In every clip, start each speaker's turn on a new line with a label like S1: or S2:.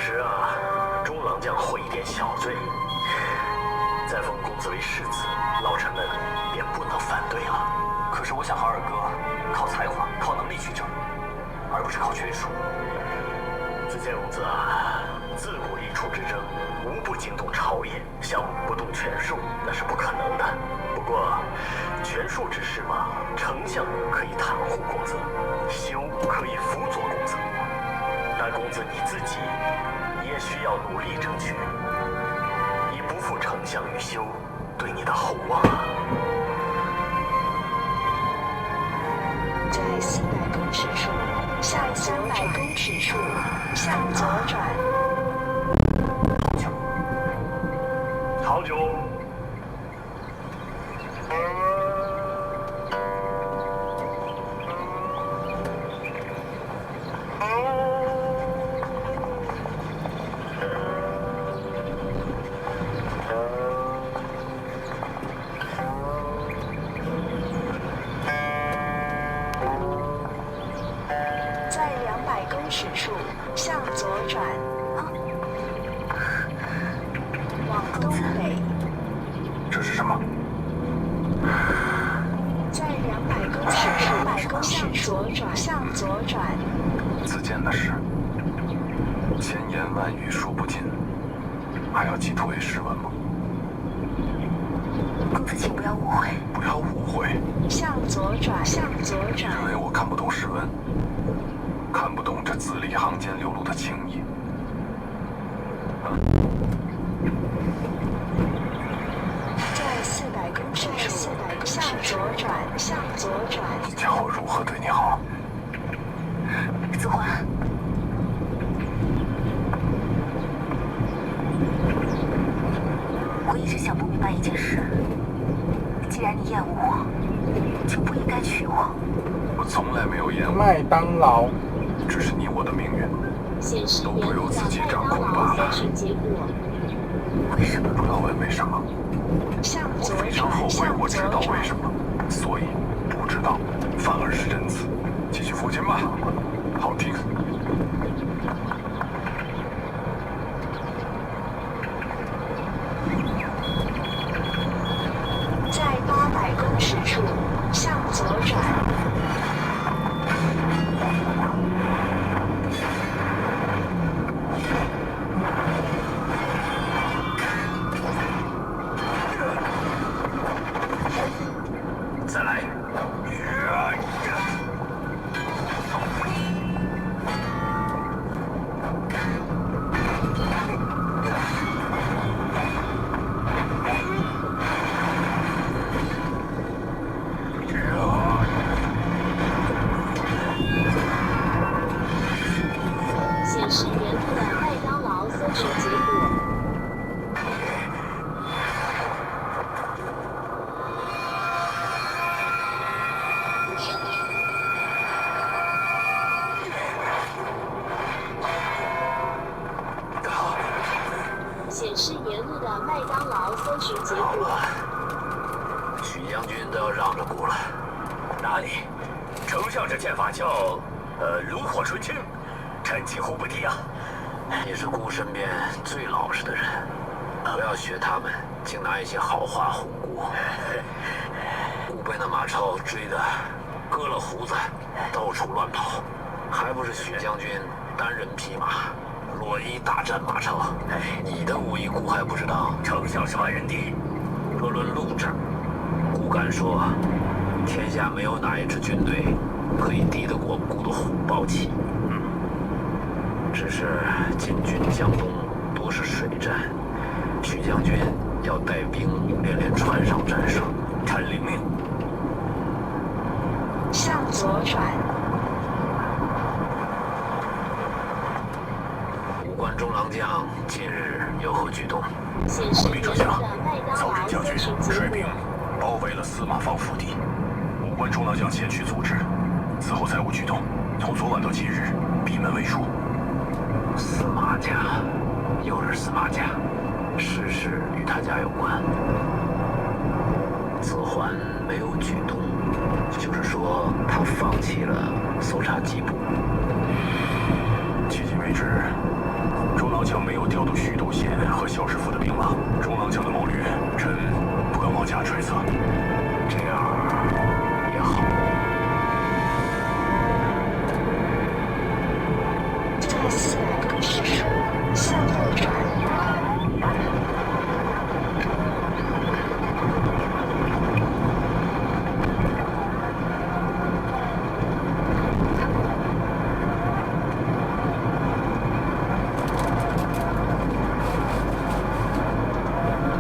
S1: 时啊，中郎将会一点小罪，再封公子为世子，老臣们便不能反对了。可是我想，哈尔哥靠才华、靠能力取胜，而不是靠权术。子建公子啊，自古一处之争，无不惊动朝野，想不动权术，那是不可能的。不过，权术之事嘛，丞相可以袒护公子，修可以辅佐公子，但公子你自己也需要努力争取，以不负丞相与修对你的厚望啊。
S2: 在400公尺处，向300公尺处，向左转。
S1: 好久。
S2: 在200公尺处，向左转。往东北。
S3: 这是什么？
S2: 在200公尺处，向左转，向左转。
S3: 自荐的事，千言万语说不尽，还要寄托于诗文吗？
S4: 公子，请不要误会。
S3: 不要误会。
S2: 向左转，向左转。
S3: 认为我看不懂诗文，看不懂这字里行间流露的情意。
S2: 在400公尺处，向左转，向左转。
S3: 你叫我如何对你好？
S4: 子桓，我一直想不明白一件事。既然你厌恶我，就不应该娶我。
S3: 我从来没有厌恶，
S5: 麦当劳。
S3: 只是你我的命运
S6: 显示
S3: 都不由自己掌控罢了。
S6: 结果。
S4: 为什么？
S3: 不要问为什么，
S2: 向
S3: 我
S2: 左
S3: 非常后
S2: 转，
S3: 悔我知道
S2: 向左转。
S3: 为什么，所以不知道反而是仁慈。继续抚琴吧，好听。
S2: 在800公尺处，向左转。
S1: 再来。
S6: 显示沿路的麦当劳搜寻结果。显示沿路的麦当劳搜寻结果。
S1: 许将军都要让着步了。哪里？丞相这剑法叫炉火纯青，臣几乎不敌啊。你是孤身边最老实的人，不要学他们，净拿一些好话哄顾。顾被那马超追得割了胡子，到处乱跑，还不是许将军单人匹马裸衣大战马超？你的武艺顾还不知道？丞相是万人敌，若论陆战，顾敢说，天下没有哪一支军队可以敌得过顾的虎豹骑。只是晋军江东多是水战，许将军要带兵练练船上战术。臣领命。
S2: 向左转。
S1: 武关中郎将近日有何举动？
S6: 显示沿路的麦当
S3: 曹仁
S6: 劳搜
S3: 将军
S6: 寻结
S3: 率兵
S6: 果。
S3: 包围了司马放腹地，武关中郎将前去阻止，此后再无举动。从昨晚到今日，闭门为术。
S1: 司马家，又是司马家，事事与他家有关。子桓没有举动，就是说他放弃了搜查缉捕。
S3: 迄今为止，中郎
S2: 400公尺处向右转。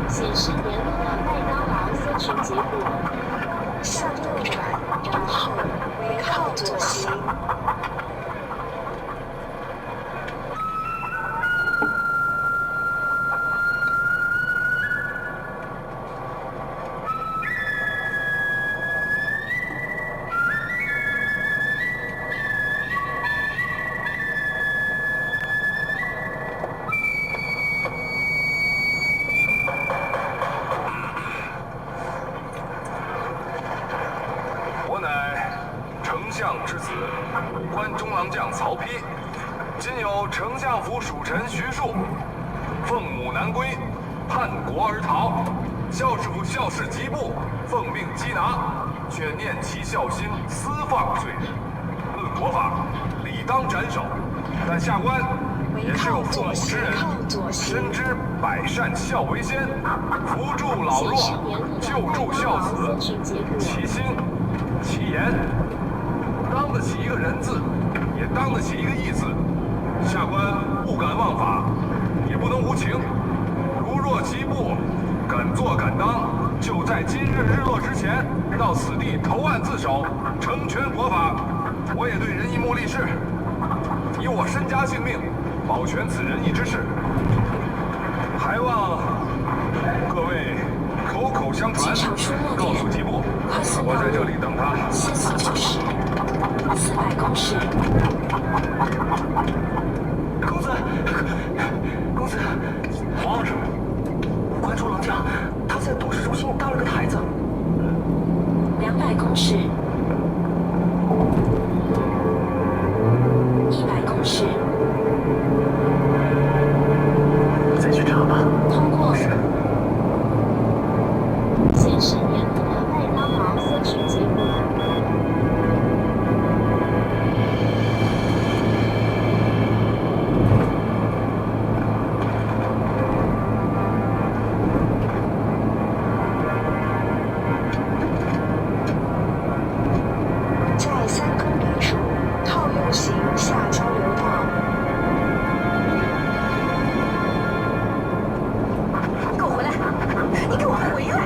S6: 显示沿路的麦当劳搜寻结果。
S2: 向右转，然后为靠左行。
S3: 我乃丞相之子，武官中郎将曹丕。今有丞相府属臣徐庶，奉母难归，叛国而逃。校士府校士吉部奉命缉拿，却念其孝心，私放罪人。论国法，理当斩首。但下官也是有父母之人，深知百善孝为先，扶助老弱，救助孝子，其心其言，当得起一个人字，也当得起一个义字。下官不敢枉法，也不能无情。如若吉部敢做敢当，就在今日日落之前，到此地投案自首，成全国法。我也对仁义目立誓，以我身家性命，保全此仁义之事。还望各位口口相传，告诉吉部，我在这里等他。
S6: 线索就是400公尺。
S1: 公子，公子，皇上，关中郎将他在董事中心搭了个台子。
S6: 200公尺。100公尺。
S1: 再去查吧。
S6: 通过。显示沿路的麦当劳搜寻结果。
S2: 在3公里处套右行下交流道。
S4: 你给我回来！你给我回来！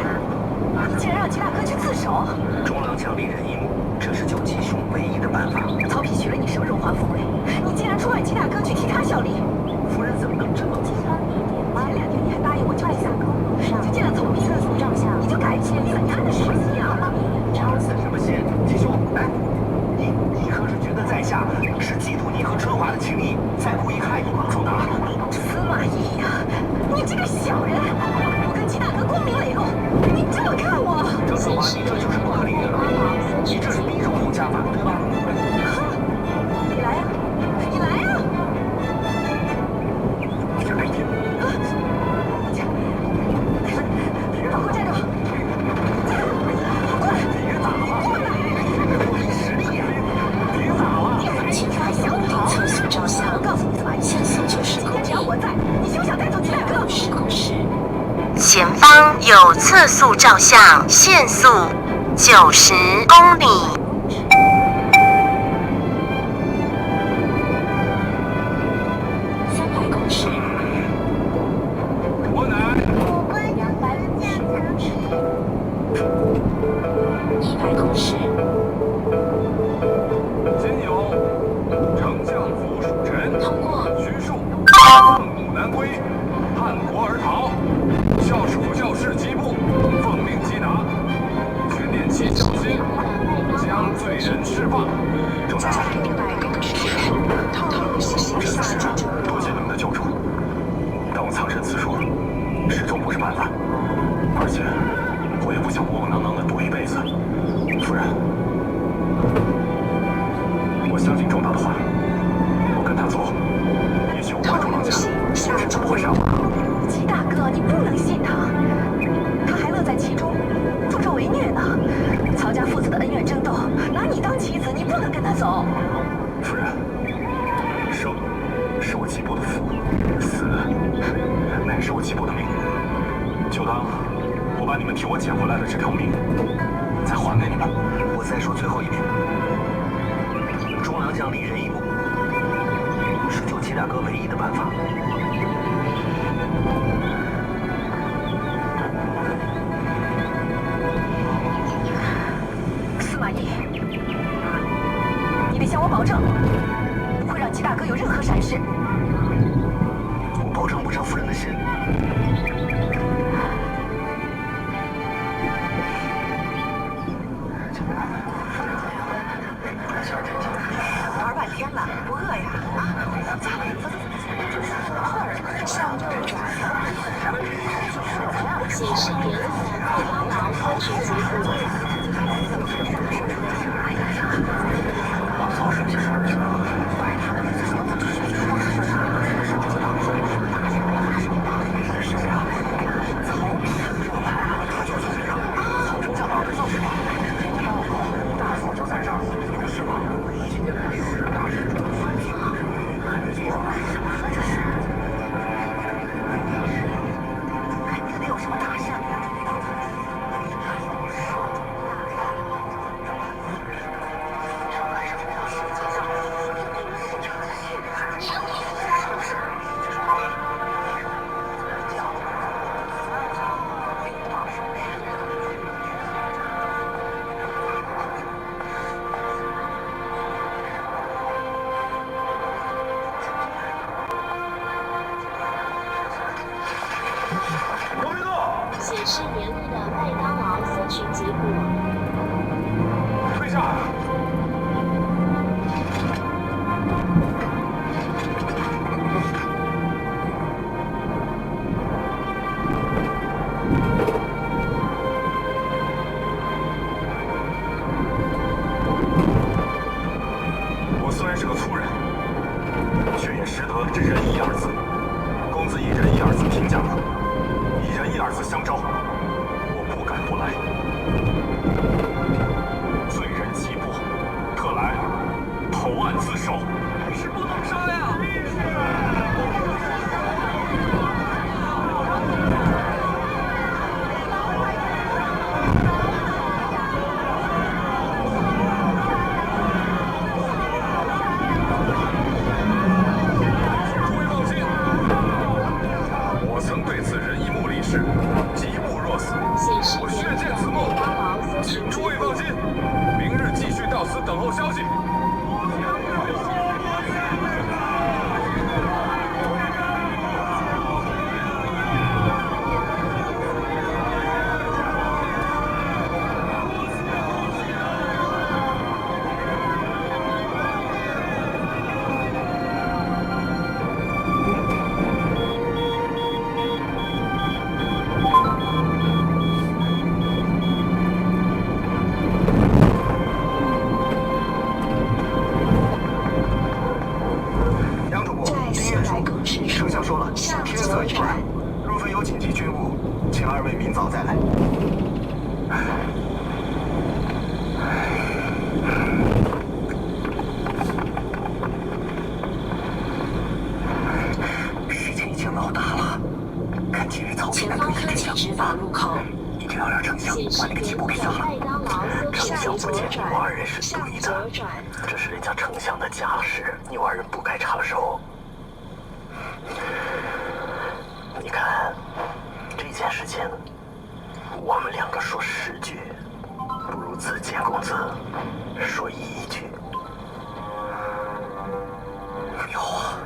S4: 你竟然让齐大哥去自首！
S1: 中郎将令人一目，这是救吉兄唯一的办法。
S4: 曹丕许了你什么荣华富贵？你竟然出卖齐大哥去替他效力！
S1: 夫人怎么能这么做？
S4: 前2天你还答应我救齐大哥，就见了曹丕，你就改变了他的事情啊！
S1: 散什么心？吉兄，哎，你可是觉得在下是嫉妒你和春华的情谊，才故意害你吗？仲达，
S4: 司马懿呀，你这个小人！我跟齐大哥光明磊落，你这么看我？
S1: 郑春华，你这就是不可理喻了。你这是逼着我家法，对吧？
S4: 你来呀，你来呀！
S1: 哎呀！
S4: 让我站住！过来！
S1: 别打了！
S4: 过来！
S1: 我没实力呀！别打了！
S6: 请发小跑测速照相。
S4: 我告诉你，司马懿，
S6: 线索就是公
S4: 只要我在，你休想带走齐大哥。
S6: 10公尺。
S5: 前方有测速照相，限速90公里。
S6: 300公尺。
S3: 我乃
S6: 100公尺。
S3: 今有丞相府属臣
S6: 通过。
S3: 徐庶，奉母难归，叛国而逃。校士府校士吉部奉命缉拿，却念其孝心，将替我捡回来了这条命，再还给你们。
S1: 我再说最后一遍，中郎将离人一步，是救齐大哥唯一的办法。
S4: 司马懿，你得向我保证，不会让齐大哥有任何闪失。
S1: 我保证不伤夫人的心。
S4: 玩半天了，不饿呀？啊，走，向右转。
S6: 显示沿路的麦当劳搜寻结果。
S1: 老曹生些事儿去了。
S6: 显示沿路的麦当劳搜寻结果。
S3: 退下！我虽然是个粗人，却也识得这仁义二字。公子以仁义二字评价我，以仁义二字相招，我不敢不来。罪人急迫，特来投案自首。是不能杀呀！诸位放心，我曾对此仁义目立誓，极不若死。
S6: 显示
S3: 我血
S6: 沿路的
S3: 溅此梦
S6: 麦当劳搜寻结
S3: 诸位
S6: 果。
S3: 放心，明日继续到此等候消息。杨主簿，
S2: 在400公尺处
S3: 丞相说了，
S2: 向
S3: 天色已晚，
S2: 左转。
S3: 若非有紧急军务，请二位明早再来。
S1: 事情已经闹大了，看今日曹丕
S6: 前
S1: 那个
S6: 方科技执法路口。
S1: 一定要让丞相
S6: 显示
S1: 把那个吉
S6: 沿路的
S1: 普给杀了。
S6: 麦当劳搜寻
S2: 向左
S6: 结果。
S1: 你我二人是
S2: 向
S1: 对的，
S2: 左转。
S1: 这是人家丞相的家事，你我二人不该插手。你看，这件事情，我们两个说10句，不如子建公子说1句。有啊，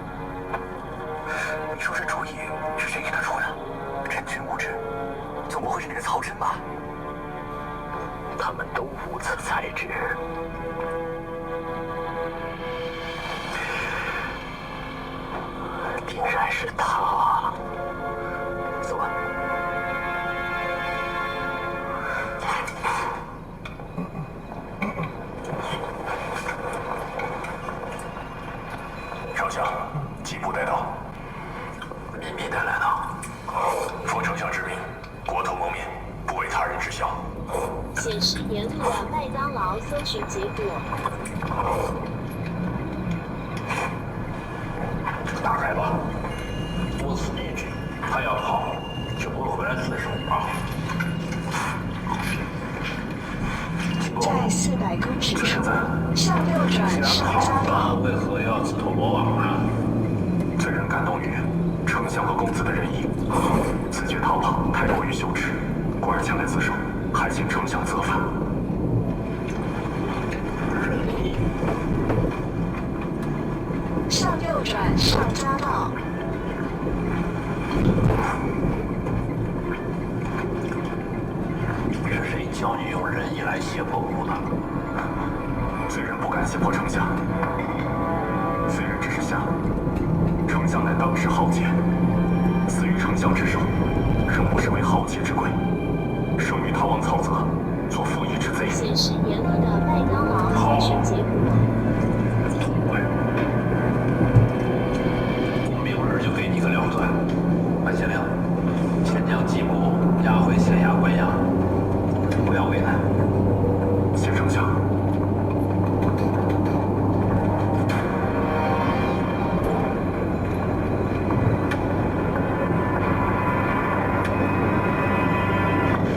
S1: 你说这主意是谁给他出的？真君无知，总不会是那个曹真吧？他们都无此才智。定然是他。走吧。丞相，吉普带到。民兵带来的。奉丞相之命，国土蒙面，不为他人知晓。
S6: 显示沿路的麦当劳搜寻结果。
S1: 打开吧，多此一举。他要跑，就不落不然自首啊！
S2: 400公尺处
S3: 现在
S2: 向右转上匝道。
S1: 为何要自投罗网呢？
S3: 最让感动于丞相和公子的仁义，自觉逃跑太过于羞耻，故而前来自首，还请丞相责罚。
S1: 仁义。
S2: 向右转上匝道。
S1: 是谁教你用仁义来胁迫孤的？
S3: 虽然不敢胁迫丞相，虽然只是想，丞相乃当世豪杰，死于丞相之手，仍不失为豪杰之贵。生于逃亡曹泽，做负义之贼。
S6: 显示沿路的麦当劳搜寻结果。
S1: 我明日就给你个了断。万县令，先将季布押回县衙关押，不要为难。
S3: 谢丞相。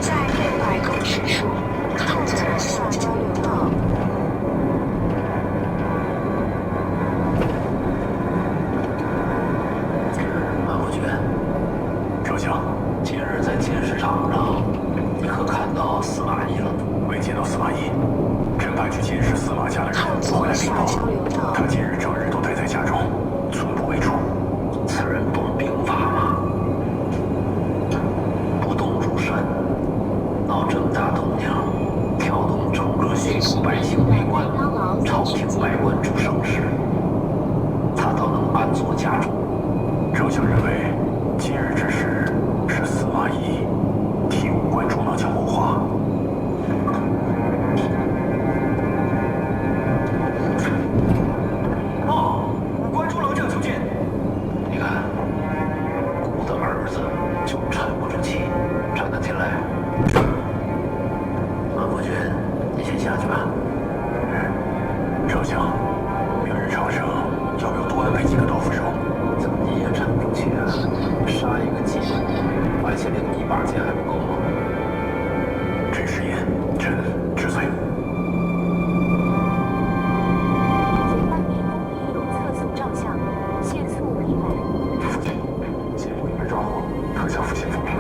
S2: 在600公尺处，靠左下交流道。
S1: 马伯爵，
S3: 丞相，
S1: 今日在金市场上，你可看到司马懿了？
S3: 未见到司马懿，朕派去监视司马家的人
S2: 靠左
S3: 回来禀报
S2: 下交流道。
S3: 他今日整日都待在家中，寸步未出。
S1: 此人懂兵法吗？不动如山，闹这么大动静，挑动整个许都百姓围观，朝廷百官主盛世，他倒能安坐家中。
S3: 丞相认为，今日之事是司马懿替五官中郎将谋划。
S1: 五官中郎将求见。你看，孤的儿子就沉不住气，让他进来。马伯爵，你先下去吧。
S3: 丞相，明日长生要不要多安排几个刀斧手？
S1: 怎么你也沉不住气啊？杀一个季布，万县令一把剑还不够吗？
S3: 朕失言，臣知罪。
S4: 有测速照相，限速100。
S3: 父亲，季布已被抓获，特向父亲复命。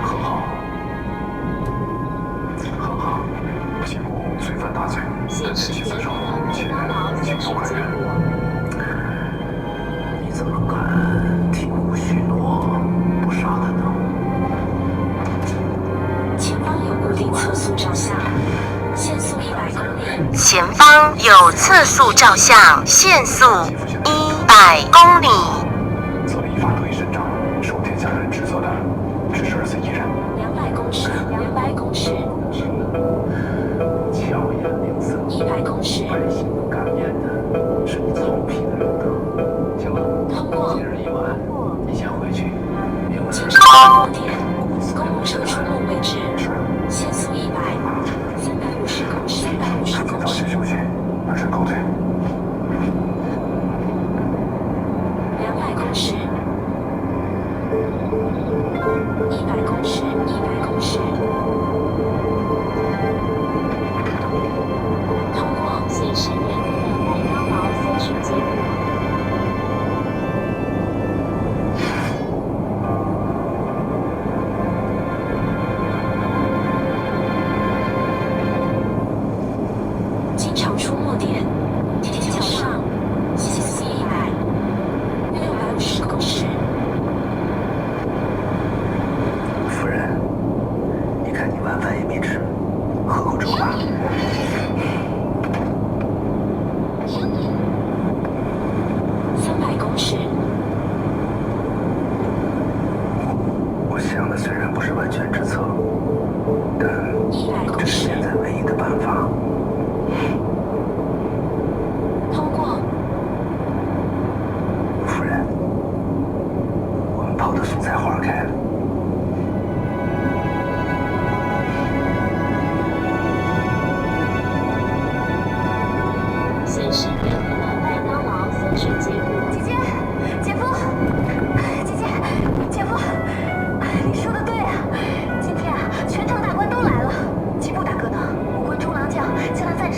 S1: 很好，很好。
S3: 季布罪犯大罪，但
S6: 显示
S3: 其自首，
S6: 沿路的麦
S3: 且
S6: 当劳搜
S3: 情
S6: 寻结
S3: 有可原。
S6: 果。
S1: 你怎么敢听我许诺不杀他呢？
S2: 前方有固定测速照相，限速100公里。
S5: 前方有测速照相，限速100公里。
S3: 则依法得以审账，受天下人指责的只是儿子一人。
S2: 200公尺，200公尺
S1: 巧言令色
S2: ，100公尺。
S1: 百姓感念的是你曹丕的仁德。行了，
S2: 通过
S1: 今日已晚，你先回去。明晚
S2: 经上落点，公路车出没位置，限速100，350公尺，350公尺。
S3: 早些休息，马上告退。
S2: 200公尺，100公尺，100公尺。通过，
S6: 显示沿路的麦当劳搜寻结果。
S2: 经常出没点，天桥上，限速100，650公尺。
S1: 夫人，你看你晚饭也没吃，喝口粥吧。
S2: 300公尺，
S1: 我想的虽然不是完全之策，但
S2: 100公
S1: 这是
S2: 尺。
S1: 现在唯一的办法。
S2: 通过，
S1: 夫人，我们泡的蔬菜花开了。
S6: 显示沿路的麦当劳搜寻结果。
S4: 姐姐，姐夫，姐姐，姐夫，你说的对啊，今天啊，全城大官都来了。吉布大哥呢？五官中郎将叫他暂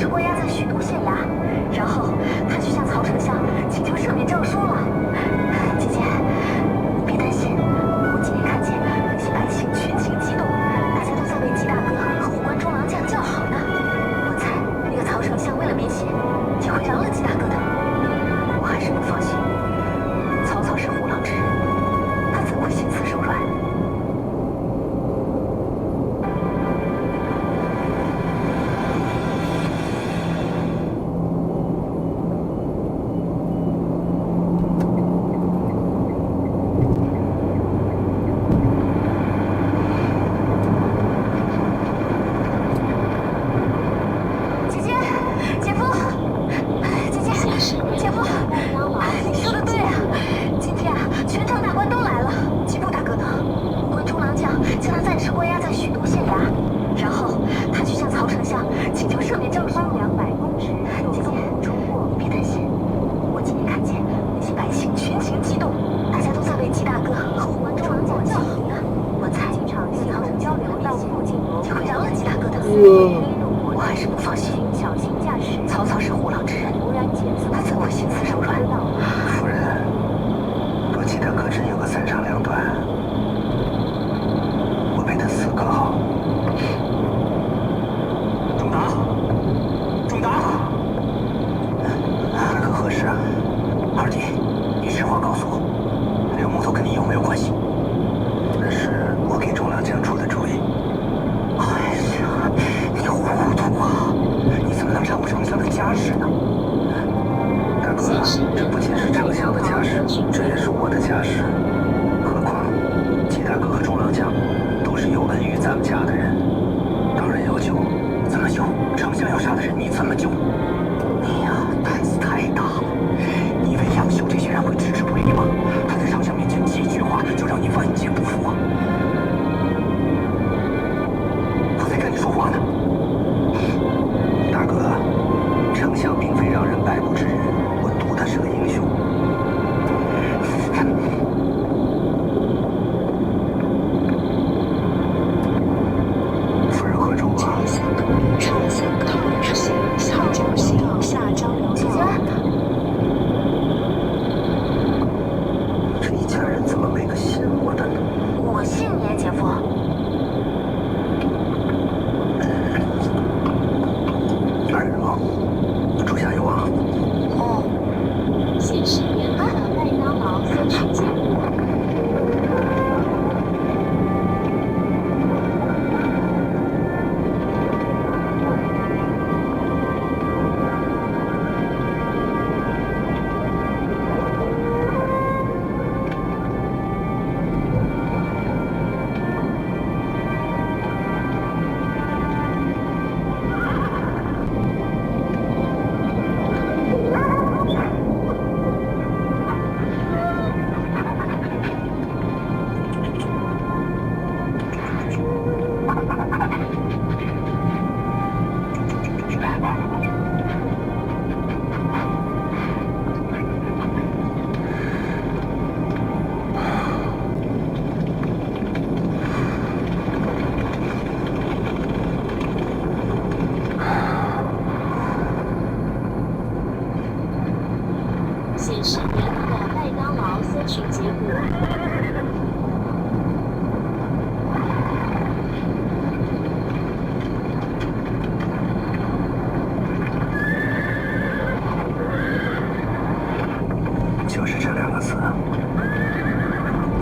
S1: 死？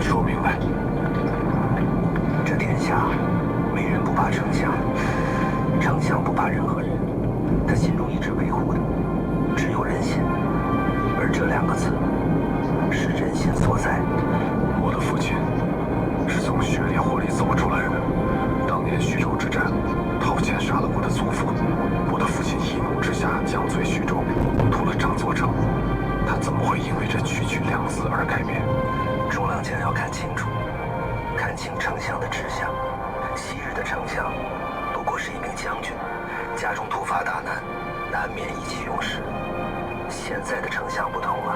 S3: 说明白。
S1: 这天下没人不怕丞相，丞相不怕任何人，他心中一直维护的只有人心，而这2个字是人心所在。
S3: 我的父亲是从血里火里走出来的。当年徐州之战，陶谦杀了我的祖父，我的父亲一怒之下将罪徐州，屠了张作成。他怎么会因为这区区2字而改变？
S1: 中郎将要看清楚，看清丞相的志向。昔日的丞相不过是一名将军，家中突发大难，难免意气用事。现在的丞相不同了，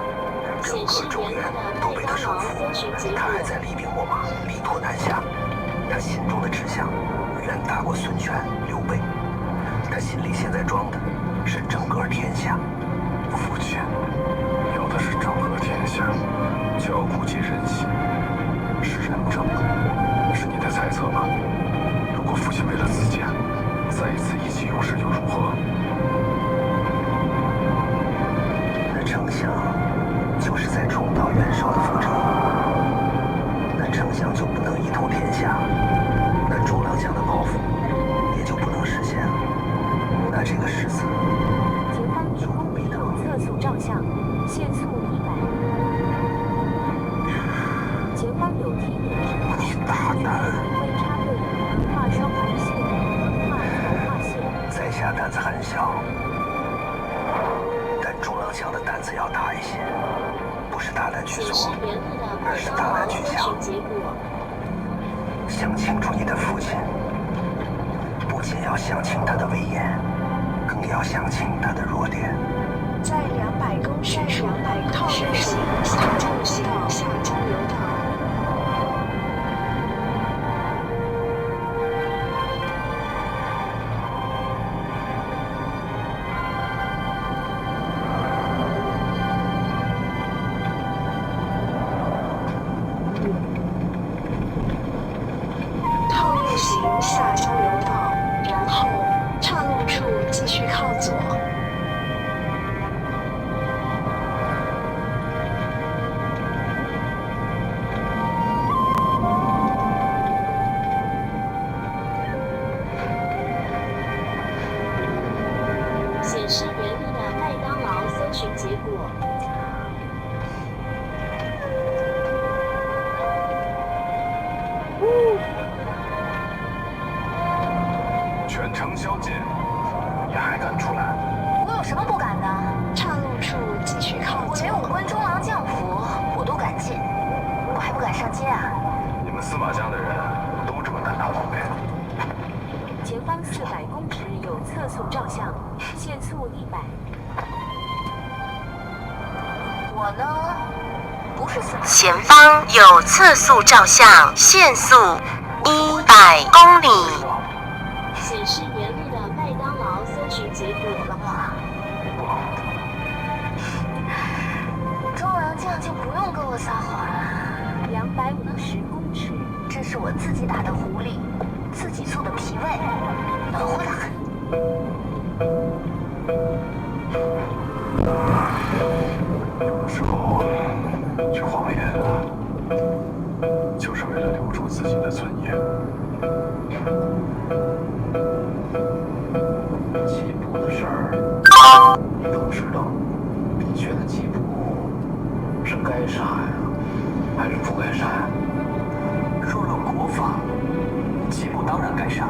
S1: 整个中原都被他收服，他还在厉兵秣马，力托南下。他心中的志向远大过孙权、刘备，他心里现在装的是整个天下。
S3: 父亲要的是整个天下，就要顾及人心，是仁政，是你的猜测吗？如果父亲为了自家，再一次意气用事又如何？
S1: 那丞相就是在重蹈袁绍的覆辙，那丞相就不能一统天下，那中郎将的抱负也就不能实现了。那这个世子
S2: 前方1公里有测速照相，限速100。前方有提点
S3: 你大胆！
S2: 未插队横跨双黄线，横跨头划线。
S1: 在下胆子很小，但中郎将的胆子要大一些，不是大胆去
S6: 显示
S1: 做，
S6: 沿路的
S1: 而
S6: 麦当
S1: 是大胆
S6: 劳搜
S1: 去想。
S6: 寻结果。
S1: 想清楚你的父亲，不仅要想清他的威严，更要想清他的弱点。
S4: 在200公尺处套路型下交流道。套路型下交流道，然后岔路处继续靠左。
S6: 显示沿路的麦当劳搜寻结果。
S3: 全城宵禁，你还敢出来？
S4: 我有什么不敢的？岔路处继续靠左。我连5官中郎将府我都敢进，我还不敢上街啊？
S3: 你们司马家的人都这么胆大包北？
S2: 前方400公尺有测速照相，限速100。
S4: 我呢，不是司马。
S5: 前方有测速照相，限速100公里。
S6: 显示沿路的麦当劳搜寻结果。
S4: 中郎将就不用跟我撒谎了。
S2: 250公尺，
S4: 这是我自己打的狐狸，自己做的脾胃，暖和的很。
S3: 有的时候去荒野，就是为了留住自己的尊严。
S1: 季布的事儿，你都知道。你觉得季布是该杀呀，还是不该杀呀？若论国法，季布当然该杀。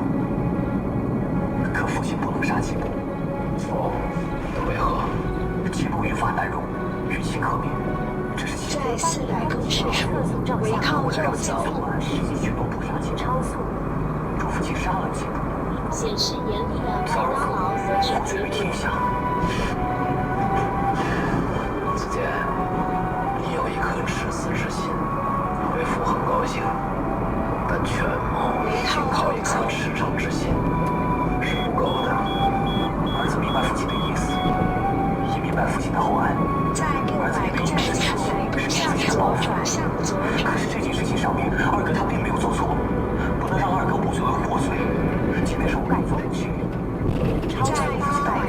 S1: 可父亲不能杀季布。哦，为何？季布于法难容，与其可悯。这是其
S4: 在400公尺处违抗右走。
S1: 实际许多不杀季
S2: 超速。
S1: 主父亲杀了季布。
S6: 显示沿路的麦当劳搜寻结果。
S1: 天下。子建，你有一颗赤子之心，为父很高兴，但权谋仅靠一颗赤诚之心是不够的。儿子明白父亲的意思，也明白父亲的厚爱。
S4: 在600公尺处向左转，向左转。
S1: 可是这件事情上面，二哥他并没有做错，不能让二哥无罪而获罪。即便是我改错了去。
S4: 在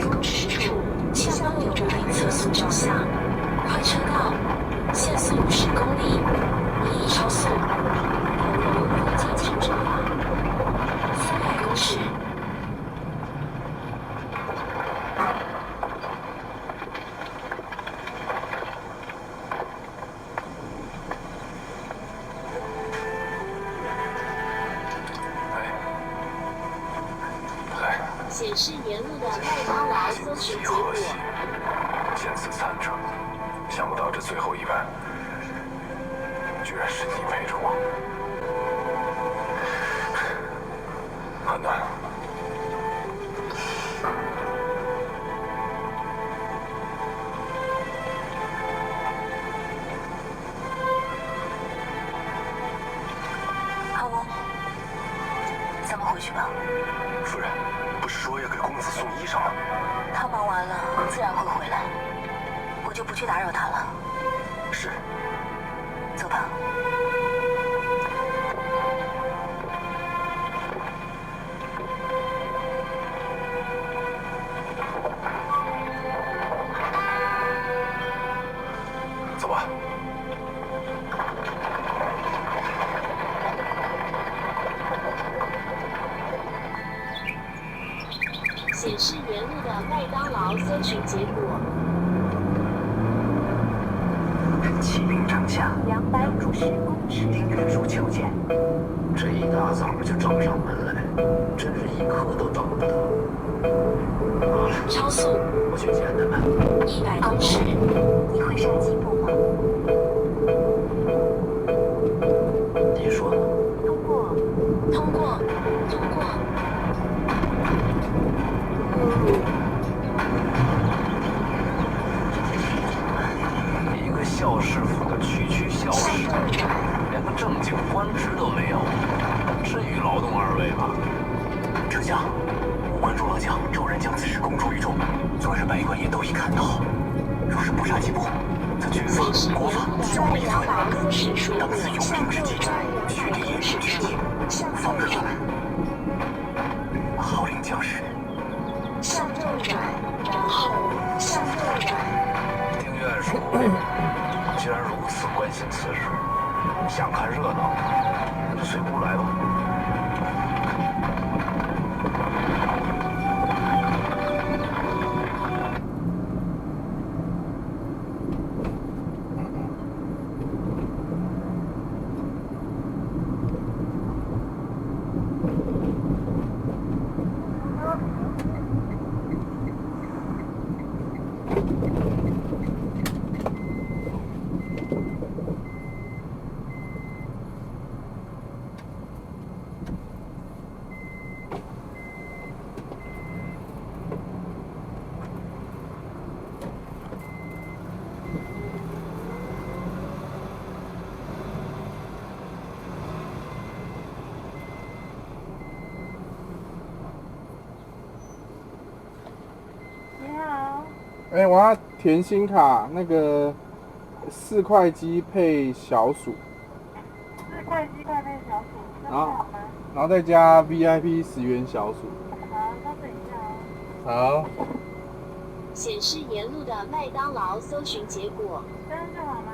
S4: 800公尺处向右转，
S2: 测速照相，快车道，限速50。公里，一超速，恐龙不接近正法，300公尺。
S6: 显示沿路的麦当劳搜寻结果。
S3: 见此三者，想不到这最后一晚，居然是你陪着我。安娜，
S4: 阿翁，咱们回去吧。
S3: 夫人，不是说要给公子送衣裳吗？
S4: 他忙完了，自然会回来，我就不去打扰他了。
S3: 是。
S4: 走吧。
S3: 走吧。
S6: 显示沿路的麦当劳搜寻结果。
S1: 骑兵城下
S4: 250公尺。
S1: 丁玉树求见。这一大早就找上门来，真是一刻都等不得。好了，
S2: 超速，
S1: 我去见他们。
S2: 100公尺。
S4: 你会上几步吗？
S1: 你说呢？
S4: 通过。
S2: 通过，通过。
S1: 一个校士府的区校士，连个正经官职都没有，至于劳动二位吗？丞相，五官中郎将骤然将此事公诸于众，昨日百官也都已看到。若是不杀几步，则军法、国法休不一寸。当此有兵之计，取得严实之计，方可用。号令将士。
S4: 向右转，然后向右转。
S1: 丁院属既然如此关心此事，想看热闹，那就随屋来吧。
S7: 哎，我要填新卡，那个4块鸡配小薯
S8: 4块鸡块配小薯，这样好吗？
S7: 然后再加 VIP 10元小薯。
S8: 好，稍等一下
S7: 好。
S8: 哦。
S6: 显示沿路的麦当劳搜寻结果。
S8: 这样就好吗？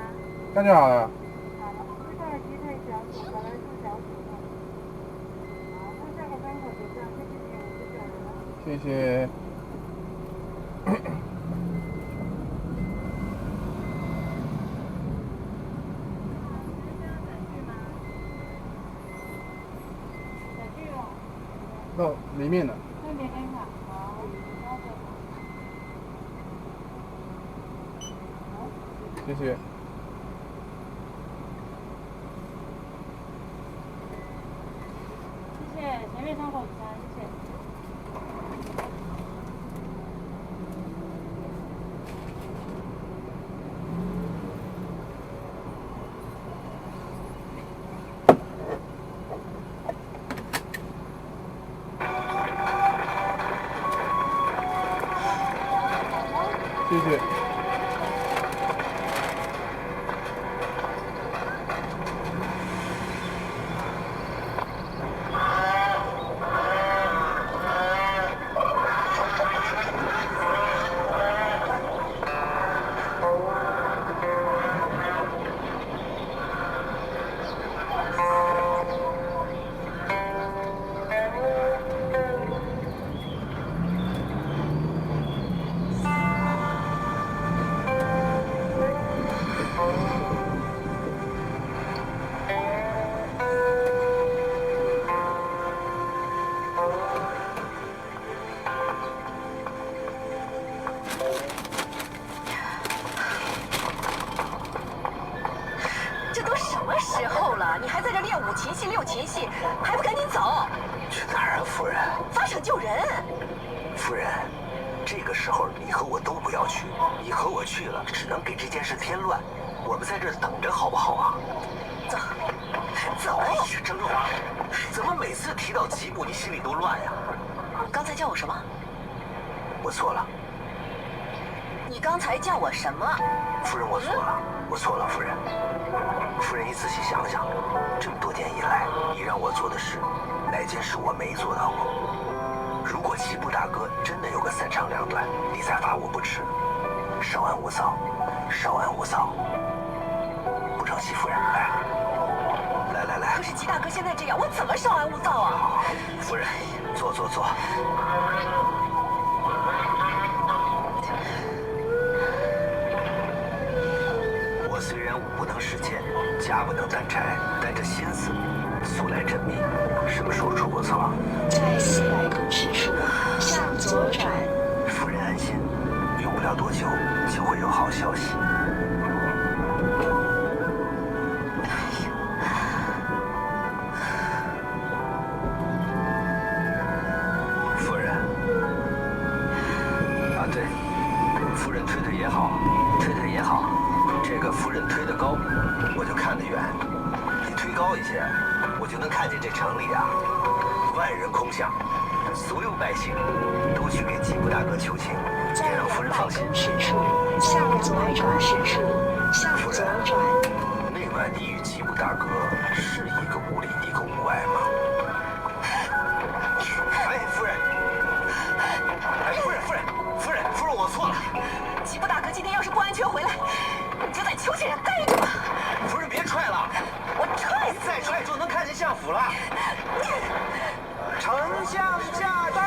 S7: 这样就好了。
S8: 好了，4块鸡配小薯，本来是小薯的。好，那下个关口结账，谢谢你，59元了。
S7: 谢谢。到里面了。
S8: 那里面卡，好，稍等。
S7: 谢谢。
S8: 谢谢，前面窗口3，谢谢。
S7: 谢谢。
S4: 什么时候了？你还在这练五禽戏、六禽戏，还不赶紧走？
S1: 去哪儿啊，夫人？
S4: 发场救人。
S1: 夫人，这个时候你和我都不要去，你和我去了，只能给这件事添乱。我们在这儿等着好不好啊？
S4: 走，走。
S1: 哎呀，郑华，怎么每次提到吉布，你心里都乱呀？
S4: 刚才叫我什么？
S1: 我错了。
S4: 你刚才叫我什么？
S1: 夫人，我错了，我错了，夫人。夫人，你仔细想想，这么多年以来，你让我做的事，哪件事我没做到过？如果齐布大哥真的有个3长2短，你再罚我不迟。稍安勿躁，稍安勿躁。不成器，夫人，来。
S4: 可是齐大哥现在这样，我怎么稍安勿躁啊？
S1: 夫人，坐。我虽然武不能使剑，家不能担柴，但这心思素来缜密，什么时候出过错？
S2: 在400公尺处向左转。
S1: 夫人安心，用不了多久就会有好消息。夫人，啊对，夫人推的也好，这个夫人推得高，我就看得远。你推高一些，我就能看见这城里啊，万人空巷，所有百姓都去给吉布大哥求情，也让夫人放心。
S2: 公尺处向200公尺处向左转。
S1: 那晚你与吉布大哥是一个屋里一个屋外吗？哎，夫人，我错了。
S4: 吉布大哥今天要是不安全回来，你就在秋千上待着吧。
S1: 夫人别踹了，
S4: 我踹死
S1: 再踹就能看见相府了。丞相驾到！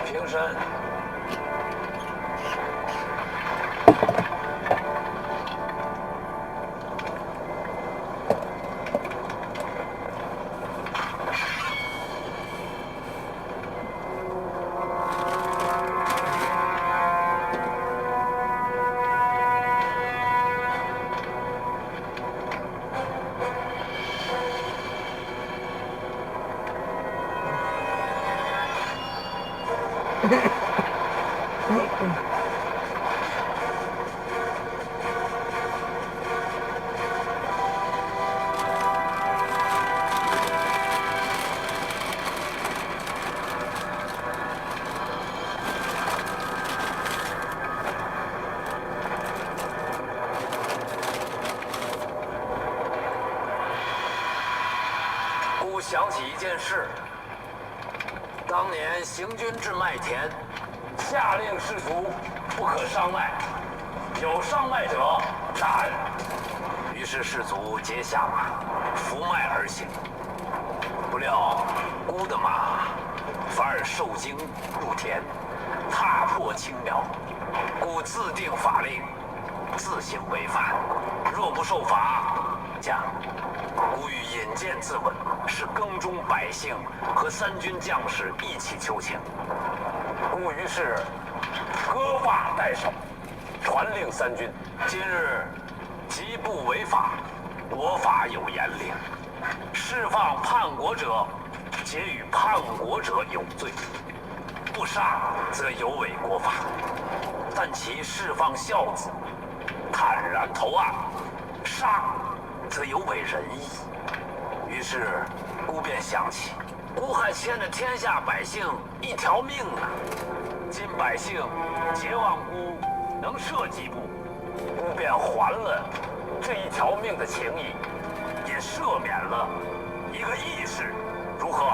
S1: 平身。孤想起一件事，当年行军至麦田，下令士卒不可伤麦，有伤麦者斩。于是士卒皆下马，扶麦而行。不料孤的马反而受惊入田，踏破青苗。孤自定法令，自行违反，若不受罚，将。孤欲引荐自刎，使宫中百姓和3军将士一起求情。孤于是割发代首，传令3军：今日吉布违法，国法有严令，释放叛国者，皆与叛国者有罪；不杀则有违国法。但其释放孝子，坦然投案；杀则有违仁义。于是孤便想起，孤还牵着天下百姓一条命呢。今百姓皆望孤能赦吉布，孤便还了这一条命的情谊，也赦免了一个义士，如何？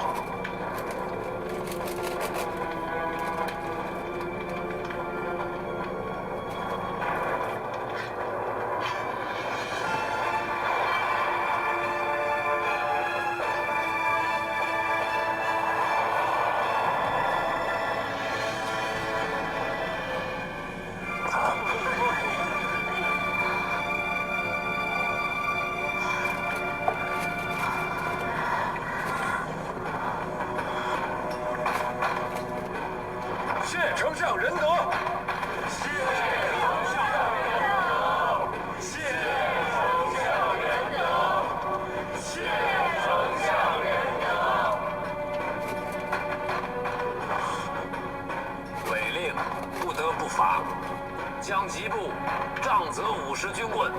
S1: 上泽50军棍，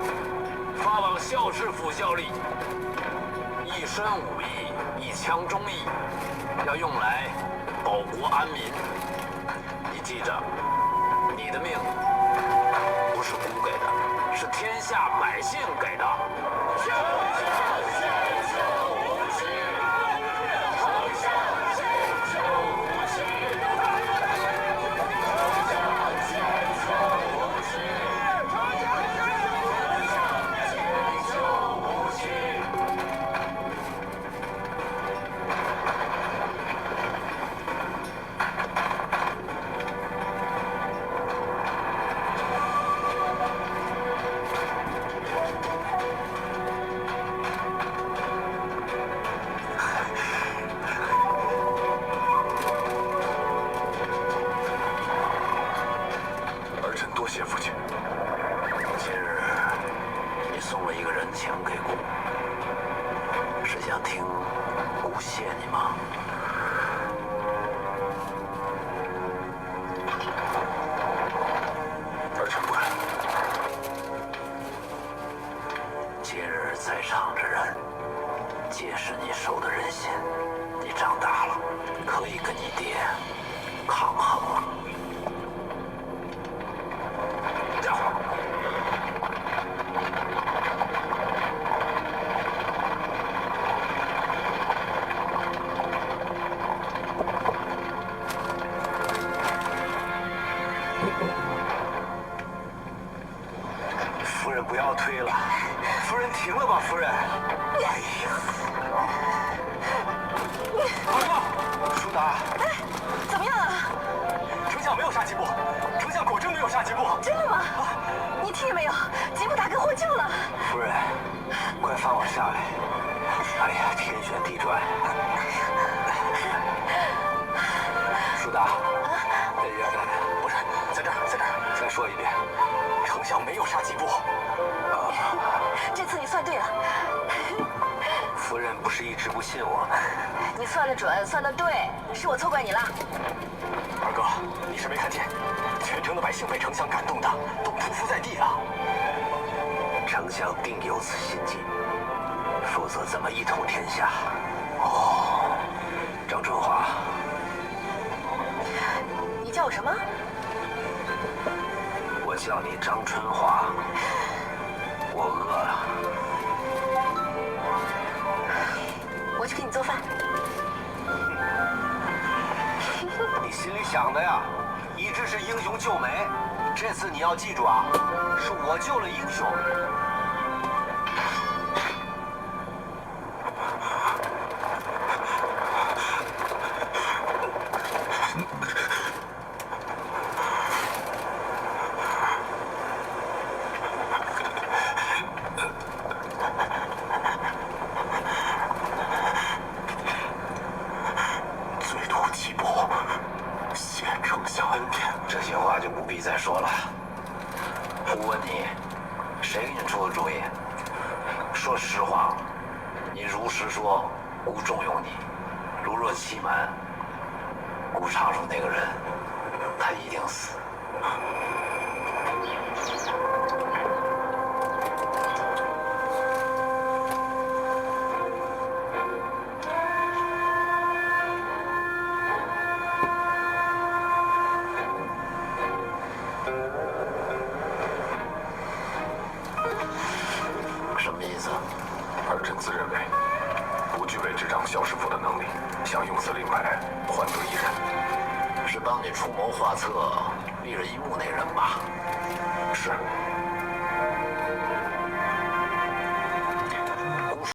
S1: 发往校士府效力。一身武艺，一腔忠义，要用来保国安民。你记着，你的命不是孤给的，是天下百姓给的。
S9: 夫人不要推了，夫人停了吧，夫人。哎呀，报告，舒达。
S4: 哎，怎么样啊？
S9: 丞相没有杀吉布，丞相果真没有杀吉布。
S4: 真的吗？你听见没有？吉布打哥获救了。
S9: 夫人，快放我下来！哎呀，天旋地转。舒达，不是，在这儿，在这儿，再说一遍，丞相没有杀吉布。
S4: 这次你算对了。
S9: 夫人不是一直不信我？
S4: 你算得准，算得对，是我错怪你了。
S9: 二哥，你是没看见，全城的百姓被丞相感动的都匍匐在地了。丞相定有此心计，否则怎么一统天下？哦，张春华。
S4: 你叫我什么？
S9: 我叫你张春华。我饿了，
S4: 我去给你做饭。
S9: 你心里想的呀，一直是英雄救美，这次你要记住啊，是我救了英雄。再说了，我问你，谁给你出的主意？说实话，你如实说，孤重用你；如若欺瞒，孤查出那个人，他一定死。
S3: 儿臣自认为不具备执掌校士府的能力，想用此令牌换得一人。
S1: 是帮你出谋划策、利人一目那人吧？
S3: 是。